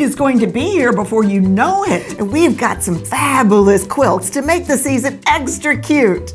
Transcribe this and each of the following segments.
Halloween is going to be here before you know it. And we've got some fabulous quilts to make the season extra cute.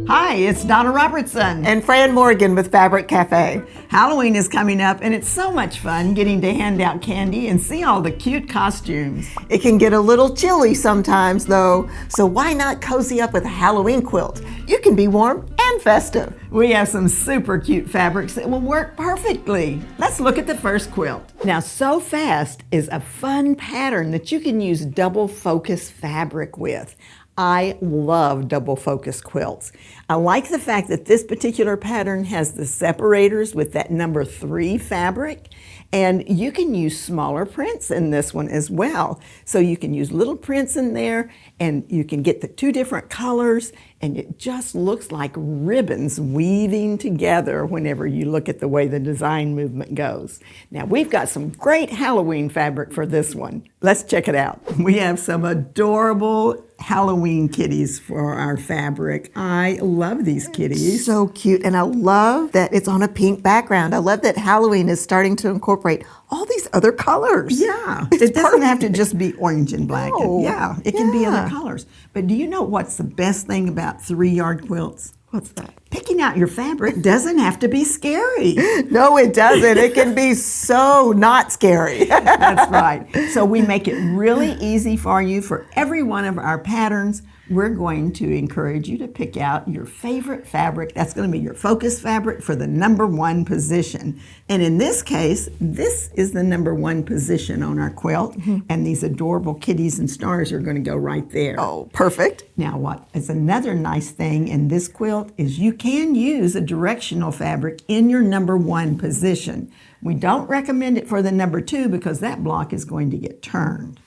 Hi, it's Donna Robertson. And Fran Morgan with Fabric Café. Halloween is coming up, and it's so much fun getting to hand out candy and see all the cute costumes. It can get a little chilly sometimes, though, so why not cozy up with a Halloween quilt? You can be warm and festive. We have some super cute fabrics that will work perfectly. Let's look at the first quilt. Now, So Fast is a fun pattern that you can use double focus fabric with. I love double focus quilts. I like the fact that this particular pattern has the separators with that number 3 fabric, and you can use smaller prints in this one as well. So you can use little prints in there, and you can get the 2 different colors, and it just looks like ribbons weaving together whenever you look at the way the design movement goes. Now, we've got some great Halloween fabric for this one. Let's check it out. We have some adorable Halloween kitties for our fabric. I love these kitties. So cute, and I love that it's on a pink background. I love that Halloween is starting to incorporate all these other colors. Yeah, it doesn't have to just be orange and black. No. Yeah, it can be other colors. But do you know what's the best thing about 3-yard quilts? What's that? Picking out your fabric doesn't have to be scary. No, it doesn't. It can be so not scary. That's right. So we make it really easy for you for every one of our patterns. We're going to encourage you to pick out your favorite fabric. That's going to be your focus fabric for the number 1 position. And in this case, this is the number 1 position on our quilt. And these adorable kitties and stars are going to go right there. Oh, perfect. Now, what is another nice thing in this quilt is you can use a directional fabric in your number 1 position. We don't recommend it for the number 2 because that block is going to get turned.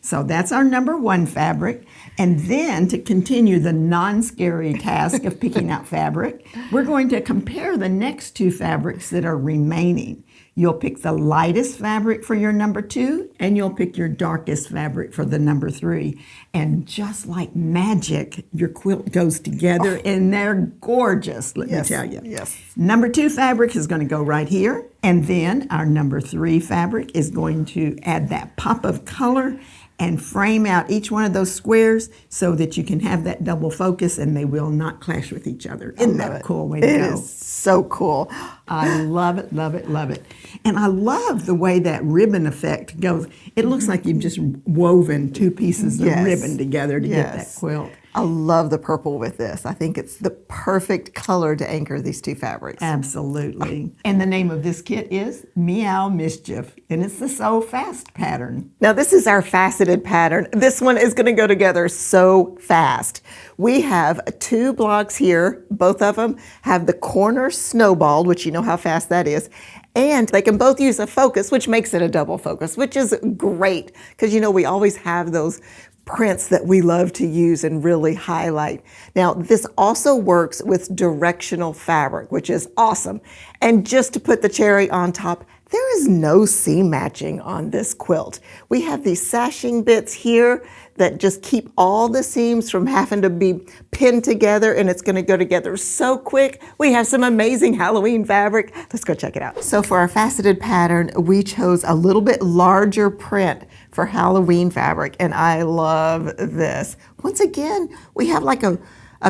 So that's our number 1 fabric. And then to continue the non-scary task of picking out fabric, we're going to compare the next 2 fabrics that are remaining. You'll pick the lightest fabric for your number 2, and you'll pick your darkest fabric for the number 3. And just like magic, your quilt goes together, and they're gorgeous, let me tell you. Yes. Number 2 fabric is going to go right here, and then our number 3 fabric is going to add that pop of color and frame out each one of those squares so that you can have that double focus and they will not clash with each other. Isn't that a cool way to go? It is so cool. I love it, love it, love it. And I love the way that ribbon effect goes. It looks like you've just woven 2 pieces of ribbon together to get that quilt. I love the purple with this. I think it's the perfect color to anchor these 2 fabrics. Absolutely. And the name of this kit is Meow, Mischief, and it's the So Fast pattern. Now this is our faceted pattern. This one is going to go together so fast. We have 2 blocks here. Both of them have the corner snowballed, which you know how fast that is. And they can both use a focus, which makes it a double focus, which is great because you know we always have those prints that we love to use and really highlight. Now, this also works with directional fabric, which is awesome. And just to put the cherry on top, there is no seam matching on this quilt. We have these sashing bits here that just keep all the seams from having to be pinned together, and it's going to go together so quick. We have some amazing Halloween fabric. Let's go check it out. So for our faceted pattern, we chose a little bit larger print for Halloween fabric, and I love this. Once again, we have like a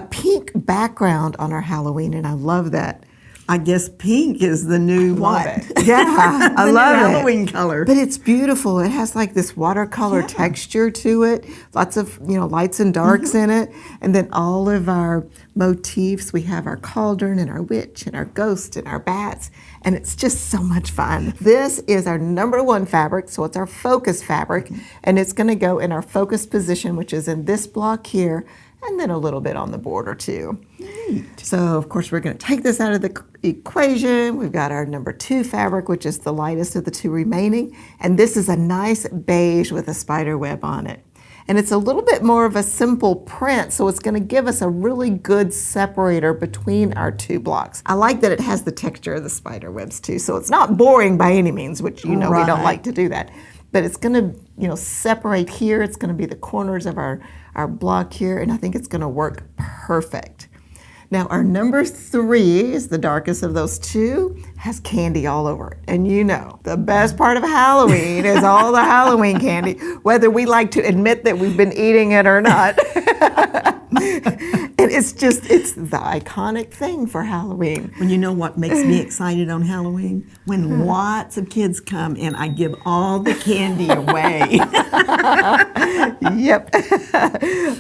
pink background on our Halloween, and I love that. I guess pink is the new Love it. Yeah, I love it. Halloween color. But it's beautiful. It has like this watercolor texture to it. Lots of lights and darks in it. And then all of our motifs. We have our cauldron and our witch and our ghost and our bats. And it's just so much fun. This is our number 1 fabric, so it's our focus fabric. And it's going to go in our focus position, which is in this block here, and then a little bit on the border too. Neat. So of course we're going to take this out of the equation. We've got our number 2 fabric, which is the lightest of the 2 remaining. And this is a nice beige with a spider web on it. And it's a little bit more of a simple print, so it's going to give us a really good separator between our 2 blocks. I like that it has the texture of the spider webs too, so it's not boring by any means, which we don't like to do that. But it's going to, separate here. It's going to be the corners of our block here, and I think it's going to work perfect. Now our number 3 is the darkest of those two, has candy all over it. And you know, the best part of Halloween is all the Halloween candy, whether we like to admit that we've been eating it or not. And it's the iconic thing for Halloween. Well, you know what makes me excited on Halloween? When lots of kids come and I give all the candy away. Yep.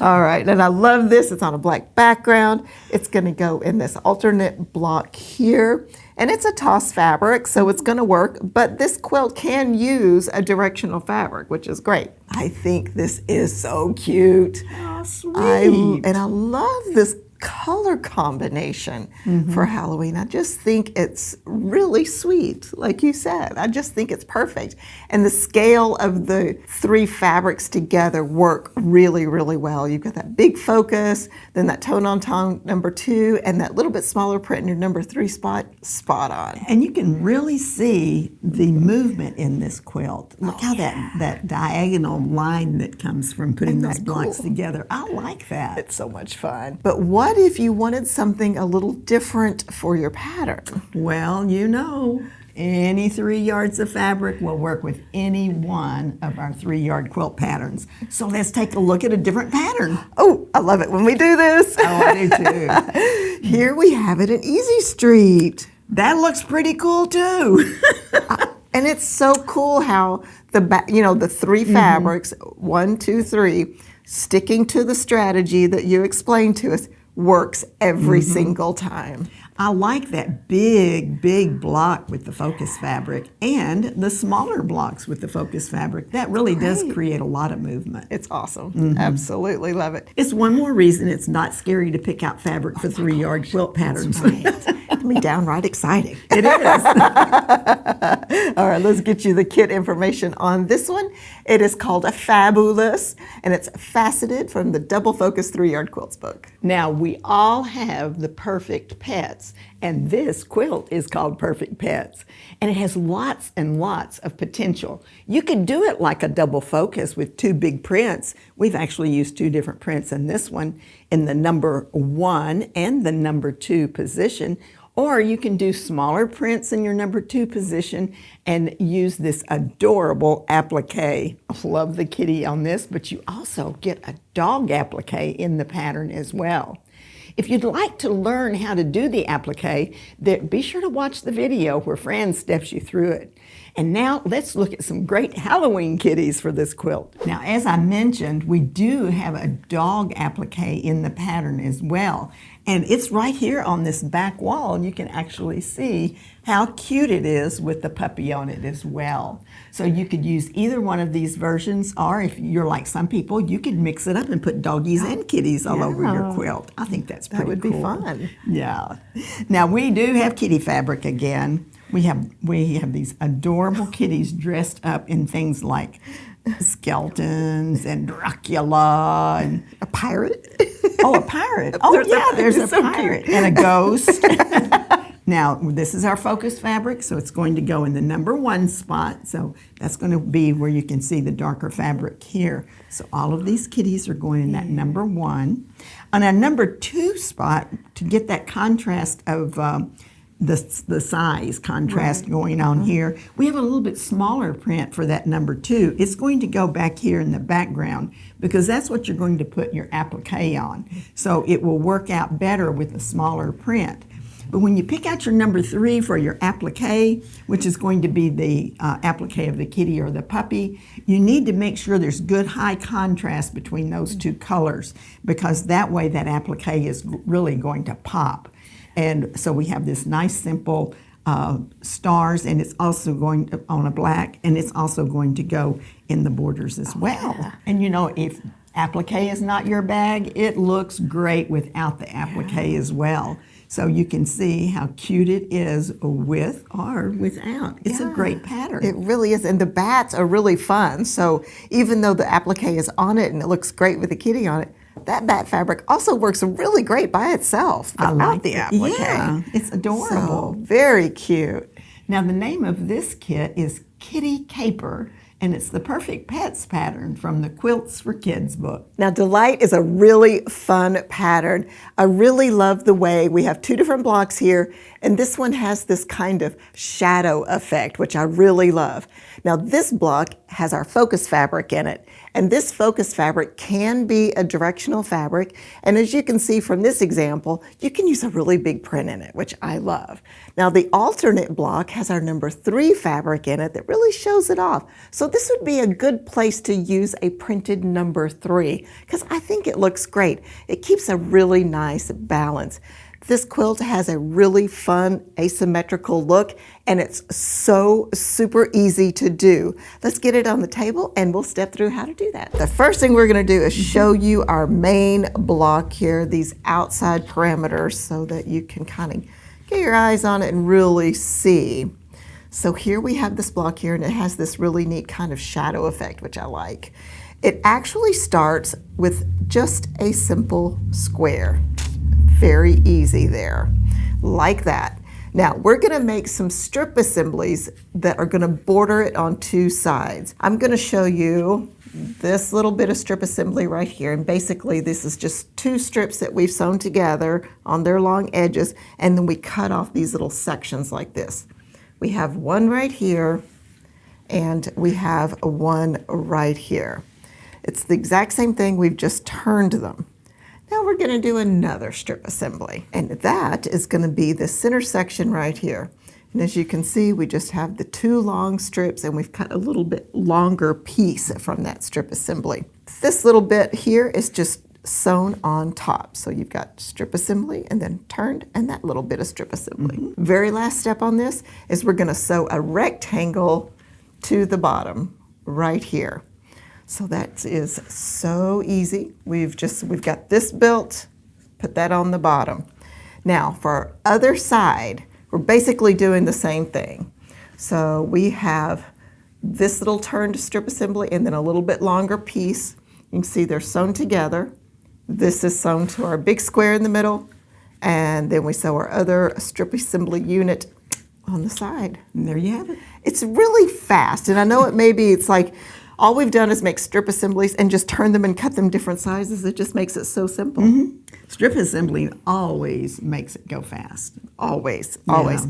All right, and I love this. It's on a black background. It's going to go in this alternate block here. And it's a toss fabric, so it's going to work, but this quilt can use a directional fabric, which is great. I think this is so cute. Oh, sweet. And I love this color combination for Halloween. I just think it's really sweet, like you said. I just think it's perfect. And the scale of the 3 fabrics together work really, really well. You've got that big focus, then that tone-on-tone number 2, and that little bit smaller print in your number 3 spot on. And you can really see the movement in this quilt. Look how that diagonal line that comes from putting those blocks together. I like that. It's so much fun. But what if you wanted something a little different for your pattern? Well, you know, any 3 yards of fabric will work with any one of our 3-yard quilt patterns. So let's take a look at a different pattern. Oh, I love it when we do this. Oh, I do too. Here we have it in Easy Street. That looks pretty cool too. And it's so cool how the 3 fabrics, 1, 2, 3, sticking to the strategy that you explained to us, works every single time. I like that big block with the focus fabric and the smaller blocks with the focus fabric. That really does create a lot of movement. It's awesome. Absolutely love it. It's one more reason it's not scary to pick out fabric for 3-yard quilt patterns. It can be downright exciting. It is. All right, let's get you the kit information on this one. It is called a Faboolous, and it's faceted from the Double Focus 3-Yard Quilts book. Now, we all have the perfect pets, and this quilt is called Perfect Pets, and it has lots and lots of potential. You could do it like a double focus with 2 big prints. We've actually used 2 different prints in this one, in the number 1 and the number 2 position. Or you can do smaller prints in your number 2 position and use this adorable applique. I love the kitty on this, but you also get a dog applique in the pattern as well. If you'd like to learn how to do the applique, then be sure to watch the video where Fran steps you through it. And now let's look at some great Halloween kitties for this quilt. Now, as I mentioned, we do have a dog applique in the pattern as well. And it's right here on this back wall, and you can actually see how cute it is with the puppy on it as well. So you could use either one of these versions, or if you're like some people, you could mix it up and put doggies and kitties all over your quilt. I think that's pretty cool. That would be fun. Yeah. Now we do have kitty fabric again. We have these adorable kitties dressed up in things like skeletons and Dracula and a pirate. Oh, a pirate. Oh, there's a pirate and a ghost. Now, this is our focus fabric, so it's going to go in the number 1 spot. So that's going to be where you can see the darker fabric here. So all of these kitties are going in that number 1. On a number 2 spot, to get that contrast of the size contrast going on here, we have a little bit smaller print for that number 2. It's going to go back here in the background because that's what you're going to put your applique on. So it will work out better with a smaller print. But when you pick out your number 3 for your applique, which is going to be the applique of the kitty or the puppy, you need to make sure there's good high contrast between those 2 colors, because that way that applique is really going to pop. And so we have this nice simple stars, and it's also going to, on a black, and it's also going to go in the borders as well. Yeah. And you know, if applique is not your bag, it looks great without the applique as well. So you can see how cute it is with or without. It's a great pattern. It really is, and the bats are really fun. So even though the applique is on it and it looks great with the kitty on it, that bat fabric also works really great by itself without the applique. Yeah, it's adorable. So, very cute. Now the name of this kit is Kitty Caper, And it's the perfect pets pattern from the Quilts for Kids book. Now, Delight is a really fun pattern. I really love the way we have two different blocks here, and this one has this kind of shadow effect, which I really love. Now, this block has our focus fabric in it, and this focus fabric can be a directional fabric, and as you can see from this example, you can use a really big print in it, which I love. Now, the alternate block has our number 3 fabric in it that really shows it off. So this would be a good place to use a printed number 3 because I think it looks great. It keeps a really nice balance. This quilt has a really fun asymmetrical look, and it's so super easy to do. Let's get it on the table and we'll step through how to do that. The first thing we're going to do is show you our main block here, these outside parameters, so that you can kind of get your eyes on it and really see. So here we have this block here, and it has this really neat kind of shadow effect, which I like. It actually starts with just a simple square. Very easy there, like that. Now we're going to make some strip assemblies that are going to border it on 2 sides. I'm going to show you this little bit of strip assembly right here, and basically this is just 2 strips that we've sewn together on their long edges, and then we cut off these little sections like this. We have one right here, and we have one right here. It's the exact same thing, we've just turned them. Now we're going to do another strip assembly, and that is going to be the center section right here. And as you can see, we just have the 2 long strips, and we've cut a little bit longer piece from that strip assembly. This little bit here is just sewn on top. So you've got strip assembly and then turned, and that little bit of strip assembly. Very last step on this is we're going to sew a rectangle to the bottom right here. So that is so easy. We've got this built, put that on the bottom. Now for our other side, we're basically doing the same thing. So we have this little turned strip assembly and then a little bit longer piece. You can see they're sewn together. This is sewn to our big square in the middle, and then we sew our other strip assembly unit on the side. And there you have it. It's really fast, and I know it's like all we've done is make strip assemblies and just turn them and cut them different sizes. It just makes it so simple. Strip assembly always makes it go fast. Always, always.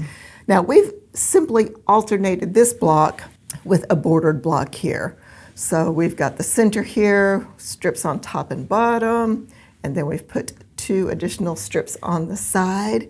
Now we've simply alternated this block with a bordered block here. So we've got the center here, strips on top and bottom, and then we've put 2 additional strips on the side.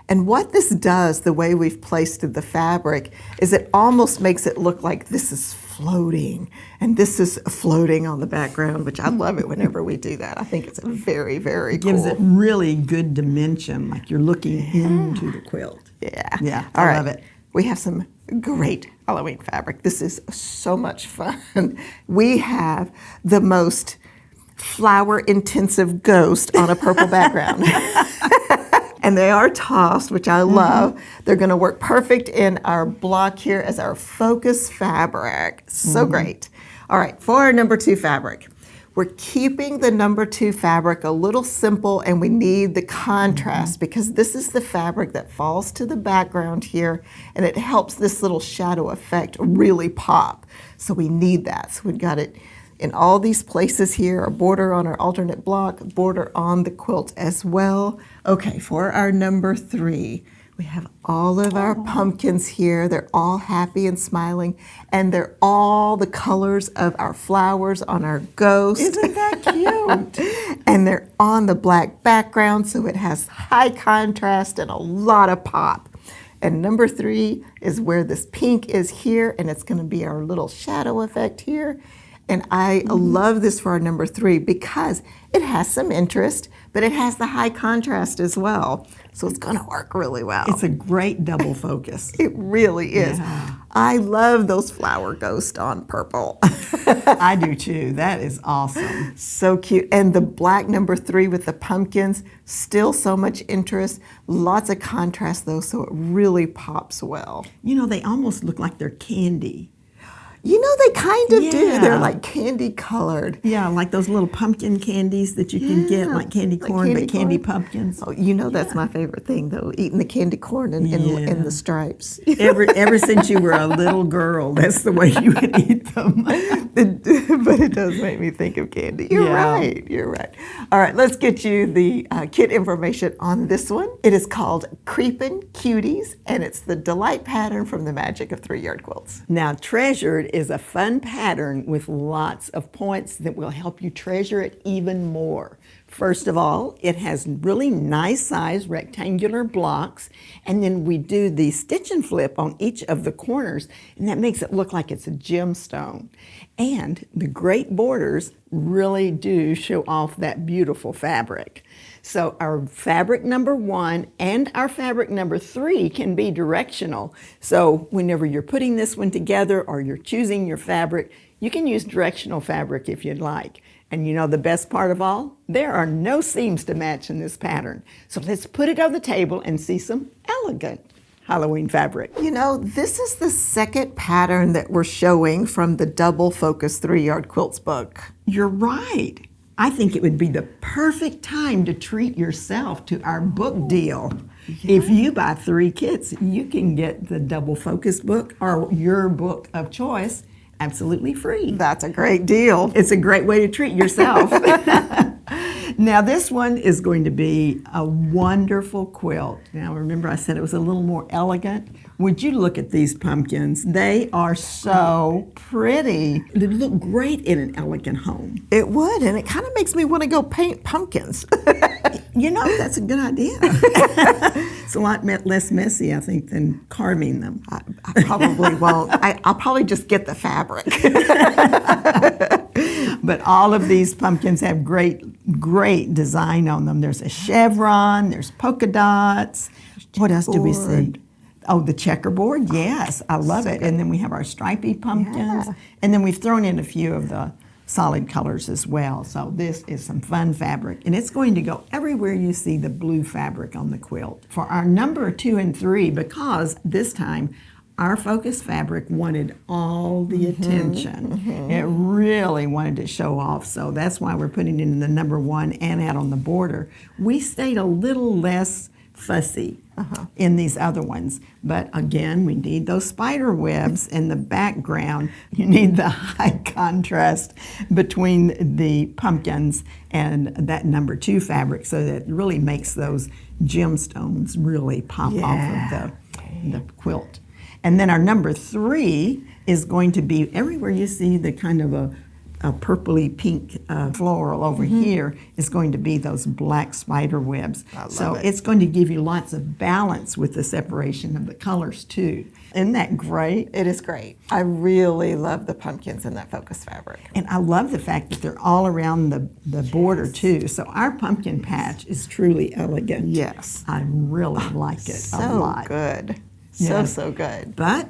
And what this does, the way we've placed the fabric, is it almost makes it look like this is floating, and this is floating on the background, which I love it whenever we do that. I think it's very, very cool. It gives it really good dimension, like you're looking into the quilt. Yeah. I love it. We have some great Halloween fabric. This is so much fun. We have the most flower-intensive ghost on a purple background. And they are tossed, which I love. They're going to work perfect in our block here as our focus fabric. So great. All right, for our number 2 fabric, we're keeping the number 2 fabric a little simple, and we need the contrast because this is the fabric that falls to the background here, and it helps this little shadow effect really pop. So we need that. So we've got it in all these places here, a border on our alternate block, border on the quilt as well. Okay, for our number 3, we have all of our pumpkins here. They're all happy and smiling, and they're all the colors of our flowers on our ghost. Isn't that cute? And they're on the black background, so it has high contrast and a lot of pop. And number 3 is where this pink is here, and it's gonna be our little shadow effect here. And I love this for our number 3 because it has some interest, but it has the high contrast as well. So it's gonna work really well. It's a great double focus. It really is. Yeah. I love those flower ghosts on purple. I do too. That is awesome. So cute. And the black number 3 with the pumpkins, still so much interest. Lots of contrast though, so it really pops well. You know, they almost look like they're candy. You know, they kind of do. They're Yeah. like candy colored. Yeah, like those little pumpkin candies that you can get, like candy corn, but candy pumpkins. Oh, you know that's my favorite thing, though, eating the candy corn and Yeah. the stripes. Ever since you were a little girl, that's the way you would eat them. But it does make me think of candy. You're Yeah. right. You're right. All right, let's get you the kit information on this one. It is called Creepin Cuties, and it's the Delight pattern from the Magic of 3-Yard Quilts. Now, Treasured is a fun pattern with lots of points that will help you treasure it even more. First of all, it has really nice size rectangular blocks, and then we do the stitch and flip on each of the corners, and that makes it look like it's a gemstone. And the great borders really do show off that beautiful fabric. So our fabric number 1 and our fabric number 3 can be directional. So whenever you're putting this one together or you're choosing your fabric, you can use directional fabric if you'd like. And you know the best part of all? There are no seams to match in this pattern. So let's put it on the table and see some elegant Halloween fabric. You know, this is the second pattern that we're showing from the Double Focus 3-Yard Quilts book. You're right. I think it would be the perfect time to treat yourself to our book deal. If you buy 3 kits, you can get the Double Focus book or your book of choice absolutely free. That's a great deal. It's a great way to treat yourself. Now this one is going to be a wonderful quilt. Now remember I said it was a little more elegant. Would you look at these pumpkins? They are so pretty. They look great in an elegant home. It would, and it kind of makes me want to go paint pumpkins. You know, that's a good idea. It's a lot less messy, I think, than carving them. I probably won't. I'll probably just get the fabric. But all of these pumpkins have great design on them. There's a chevron, there's polka dots. What else do we see? Oh, the checkerboard, yes, I love it. And then we have our stripy pumpkins. Yeah. And then we've thrown in a few of the solid colors as well. So this is some fun fabric. And it's going to go everywhere you see the blue fabric on the quilt. For our number 2 and 3, because this time our focus fabric wanted all the attention. It really wanted to show off, so that's why we're putting it in the number 1 and out on the border. We stayed a little less fussy in these other ones, but again, we need those spider webs in the background. You need the high contrast between the pumpkins and that number 2 fabric, so that it really makes those gemstones really pop off of the quilt. And then our number 3 is going to be everywhere you see the kind of a purpley pink floral over here is going to be those black spider webs. So it's going to give you lots of balance with the separation of the colors too. Isn't that great? It is great. I really love the pumpkins in that focus fabric. And I love the fact that they're all around the border too. So our pumpkin patch is truly elegant. Yes. I really like it a lot. So good. Yes. So good. But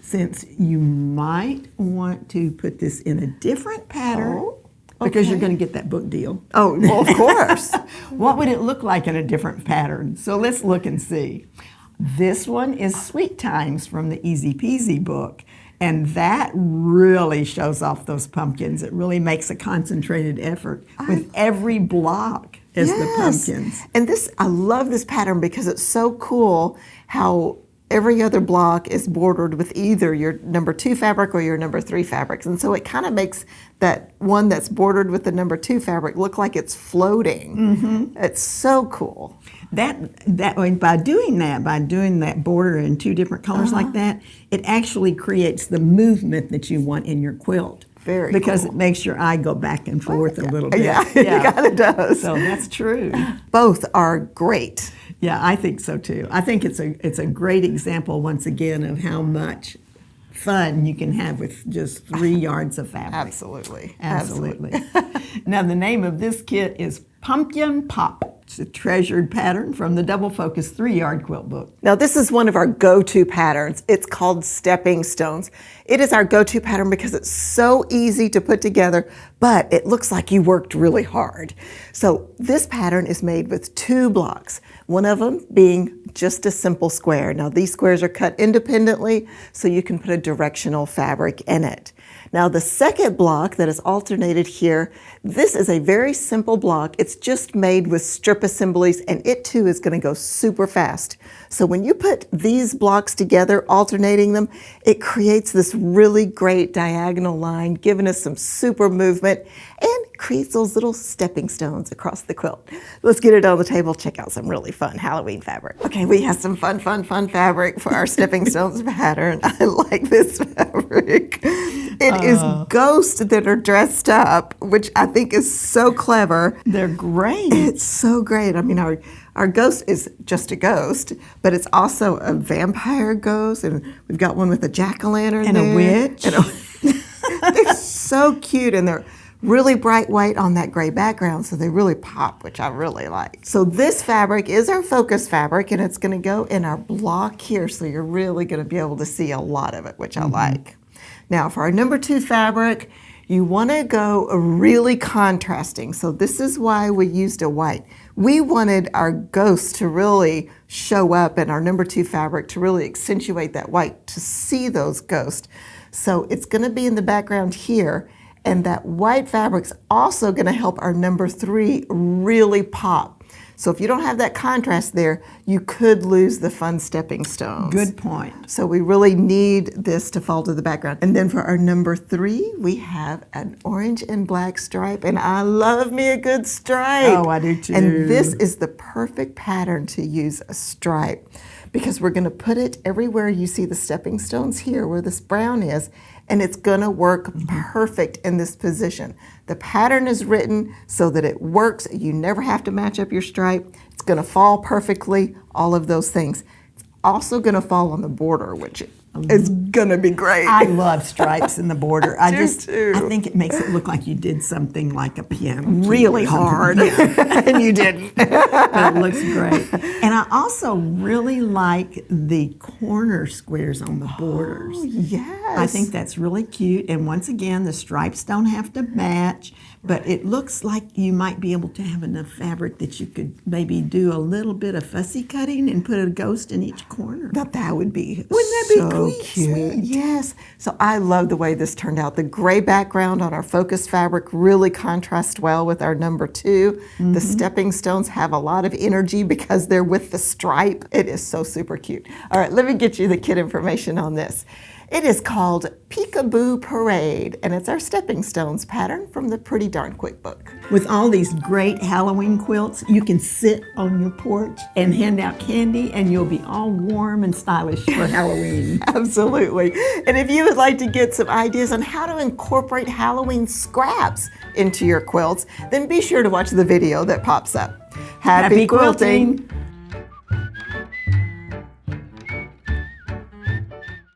since you might want to put this in a different pattern, because you're going to get that book deal. Oh, well, of course. What would it look like in a different pattern? So let's look and see. This one is Sweet Times from the Easy Peasy book. And that really shows off those pumpkins. It really makes a concentrated effort with every block as the pumpkins. And I love this pattern because it's so cool how every other block is bordered with either your number 2 fabric or your number 3 fabrics. And so it kind of makes that one that's bordered with the number 2 fabric look like it's floating. It's so cool. By doing that border in 2 different colors like that, it actually creates the movement that you want in your quilt. Very because cool. it makes your eye go back and forth a little bit. Yeah, it kind of does. So that's true. Both are great. Yeah, I think so too. I think it's a great example once again of how much fun you can have with just 3 yards of fabric. Absolutely. Now the name of this kit is Pumpkin Pop. It's a treasured pattern from the Double Focus 3-yard quilt book. Now this is one of our go-to patterns. It's called Stepping Stones. It is our go-to pattern because it's so easy to put together, but it looks like you worked really hard. So this pattern is made with 2 blocks, one of them being just a simple square. Now these squares are cut independently so you can put a directional fabric in it. Now the second block that is alternated here, this is a very simple block. It's just made with strip assemblies, and it too is going to go super fast. So when you put these blocks together, alternating them, it creates this really great diagonal line, giving us some super movement and creates those little stepping stones across the quilt. Let's get it on the table, check out some really fun Halloween fabric. Okay, we have some fun fabric for our stepping stones pattern. I like this fabric. It is ghosts that are dressed up, which I think is so clever. They're great. It's so great. I mean, our ghost is just a ghost, but it's also a vampire ghost, and we've got one with a jack-o'-lantern and there. A witch. They're so cute, and they're really bright white on that gray background, so they really pop, which I really like. So this fabric is our focus fabric, and it's going to go in our block here, so you're really going to be able to see a lot of it, which I like. Now for our number 2 fabric, you want to go really contrasting. So this is why we used a white. We wanted our ghost to really show up in our number 2 fabric, to really accentuate that white, to see those ghosts. So it's going to be in the background here, and that white fabric's also going to help our number 3 really pop. So if you don't have that contrast there, you could lose the fun stepping stones. Good point. So we really need this to fall to the background. And then for our number 3, we have an orange and black stripe, and I love me a good stripe. Oh, I do too. And this is the perfect pattern to use a stripe, because we're going to put it everywhere you see the stepping stones here where this brown is, and it's going to work perfect in this position. The pattern is written so that it works. You never have to match up your stripe. It's going to fall perfectly, all of those things. It's also going to fall on the border, which is going to be great. I love stripes in the border. I too. think it makes it look like you did something like a piano. Really hard. Yeah. And you didn't. But it looks great. And I also really like the corner squares on the borders. Oh, yes. I think that's really cute. And once again, the stripes don't have to match, but it looks like you might be able to have enough fabric that you could maybe do a little bit of fussy cutting and put a ghost in each corner. Now that would be Wouldn't that be so cute? cute? Yes. So I love the way this turned out. The gray background on our focus fabric really contrasts well with our number 2. The stepping stones have a lot of energy because they're with the stripe. It is so super cute. All right, let me get you the kit information on this. It is called Peekaboo Parade, and it's our stepping stones pattern from the Pretty Darn Quick book. With all these great Halloween quilts, you can sit on your porch and hand out candy, and you'll be all warm and stylish for Halloween. Absolutely. And if you would like to get some ideas on how to incorporate Halloween scraps into your quilts, then be sure to watch the video that pops up. Happy quilting!